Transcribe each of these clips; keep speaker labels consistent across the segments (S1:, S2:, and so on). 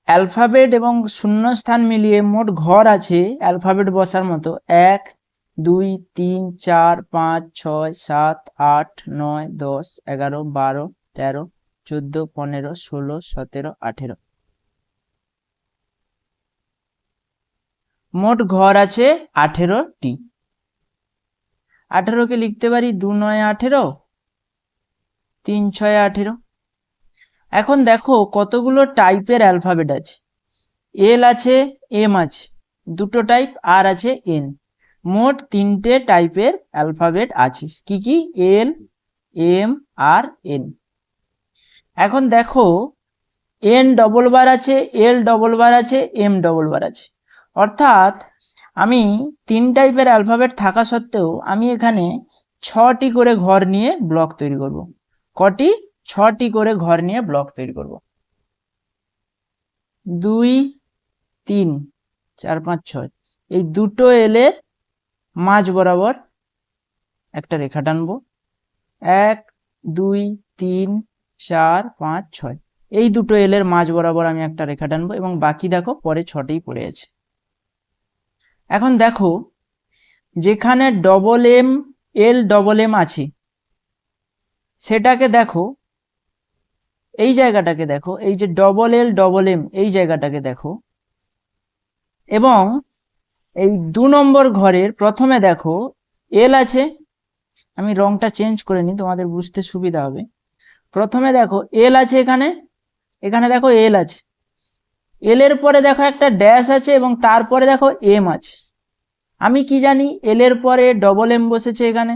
S1: Alphabet এবং শূন্যস্থান মিলিয়ে মোট ঘর আছে অ্যালফাবেট বসার মতো 1 2 3 4 5 6 7 8 9 10 11 12 13 14 15 16 17 18। মোট ঘর আছে 18টি। 18কে লিখতে পারি 2 9 18, 3 6 18। এখন দেখো কতগুলো টাইপের অ্যালফাবেট আছে। এল আছে, এম আছে, দুটো টাইপ, আর আছে এন। মোট 3টে টাইপের অ্যালফাবেট আছে। কি কি? L, M R N. এখন দেখো এন ডবল বার আছে, এল ডবল বার আছে, এম ডবল বার আছে। অর্থাৎ আমি 3 টাইপের অ্যালফাবেট থাকা সত্ত্বেও আমি এখানে 6টি করে ঘর নিয়ে ব্লক তৈরি করব। কটি? 6টি করে ঘর নিয়ে ব্লক তৈরি করব। 2 3 4 5 6, এই দুটো এলের মাঝ বরাবর একটা রেখা টানবো। 1 2 3 4 5 6, এই দুটো এলের মাঝ বরাবর আমি একটা রেখা টানবো এবং বাকি দেখো পরে 6টেই পড়ে আছে। এখন দেখো যেখানে double M L double M আছে সেটাকে দেখো, এই জায়গাটাকে দেখো, এই যে ডবল এল ডবল এম এই জায়গাটাকে দেখো, এবং এই 2 নম্বর ঘরের প্রথমে দেখো এল আছে। আমি রংটা চেঞ্জ করে নিই তোমাদের বুঝতে সুবিধা হবে। প্রথমে দেখো এল আছে, এখানে এখানে দেখো এল আছে, এল এর পরে দেখো একটা ড্যাশ আছে এবং তারপরে দেখো এম আছে। আমি কি জানি? এল এর পরে ডবল এম বসেছে এখানে,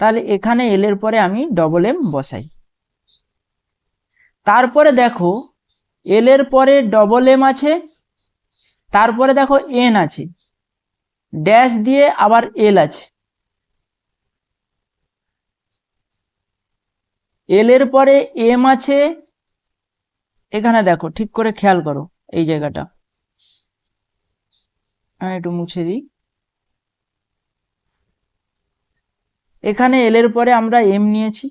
S1: তাহলে এখানে এল এর পরে আমি ডবল এম বসাই। তারপরে দেখো এল এর পরে ডবল এম আছে, তারপরে দেখো এন আছে, ড্যাশ দিয়ে আবার এল আছে। এল এর পরে এম আছে, এখানে দেখো ঠিক করে খেয়াল করো এই জায়গাটা, আমি একটু মুছে দিই। এখানে এল এর পরে আমরা এম নিয়েছি,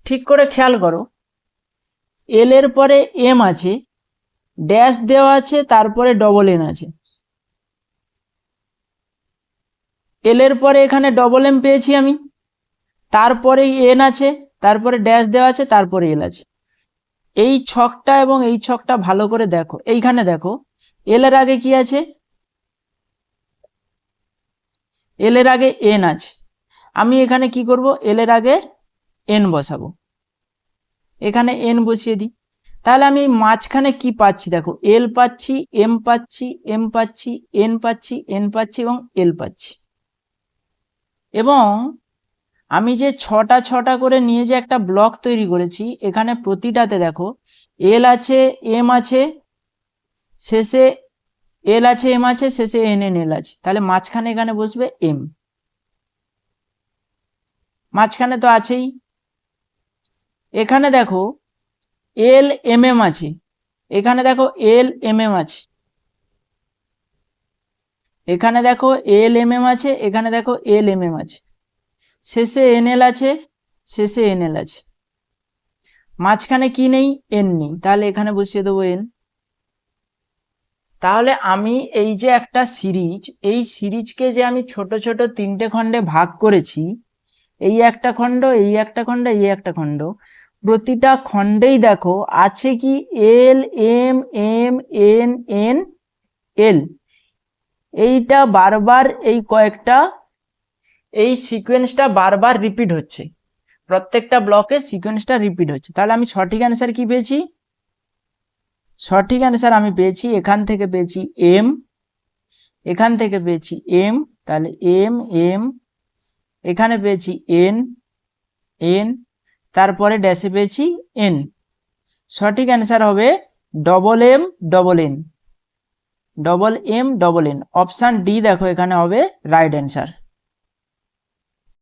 S1: ঠিক করে খেয়াল করো। এল এর পরে এম আছে, ড্যাশ দেওয়া আছে, তারপরে ডবল এন আছে। এল এর পরে এখানে ডবল এম পেয়েছি আমি, তারপরে এন আছে, তারপরে ড্যাশ দেওয়া আছে, তারপরে এল আছে। এই ছকটা এবং এই ছকটা ভালো করে দেখো। এইখানে দেখো এল এর আগে কি আছে? এল এর আগে এন আছে। আমি এখানে কি করব? এল এর আগে এন বসাবো, এখানে এন বসিয়ে দিই। তাহলে আমি মাঝখানে কি পাচ্ছি দেখো, এল পাচ্ছি, এম পাচ্ছি, এম পাচ্ছি, এন পাচ্ছি, এন পাচ্ছি এবং এল পাচ্ছি। এবং আমি যে 6টা করে নিয়ে যে একটা ব্লক তৈরি করেছি, এখানে প্রতিটাতে দেখো এল আছে, এম আছে, শেষে এল আছে, এম আছে, শেষে এন এন এল আছে। তাহলে মাঝখানে এখানে বসবে এম, মাঝখানে তো আছেই। এখানে দেখো এল এম এম আছে, এখানে দেখো এল এম এম আছে, এখানে দেখো এল এম এম আছে, এখানে দেখো এল এম এম আছে, শেষে এন এল আছে, শেষে এন এল আছে। মাঝখানে কি নেই? এন নেই, তাহলে এখানে বসিয়ে দেবো এন। তাহলে আমি এই যে একটা সিরিজ, এই সিরিজকে যে আমি ছোট ছোট 3টে খণ্ডে ভাগ করেছি, এই একটা খণ্ড, এই একটা খণ্ড, এই একটা খণ্ড, প্রতিটা খণ্ডেই দেখো আছে কি L M M N N L. এইটা বারবার এই কয়েকটা এই সিকোয়েন্সটা বারবার রিপিট হচ্ছে, প্রত্যেকটা ব্লকে সিকোয়েন্সটা রিপিট হচ্ছে। তাহলে আমি সঠিক অ্যান্সার কি পেয়েছি? সঠিক অ্যান্সার আমি পেয়েছি, এখান থেকে পেয়েছি এম, এখান থেকে পেয়েছি এম, তাহলে এম এম, এখানে পেয়েছি এন এন, তারপরে ড্যাশে পেয়েছি এন। সঠিক অ্যান্সার হবে double M double N, double M double N. Option D দেখো এখানে হবে রাইট অ্যান্সার।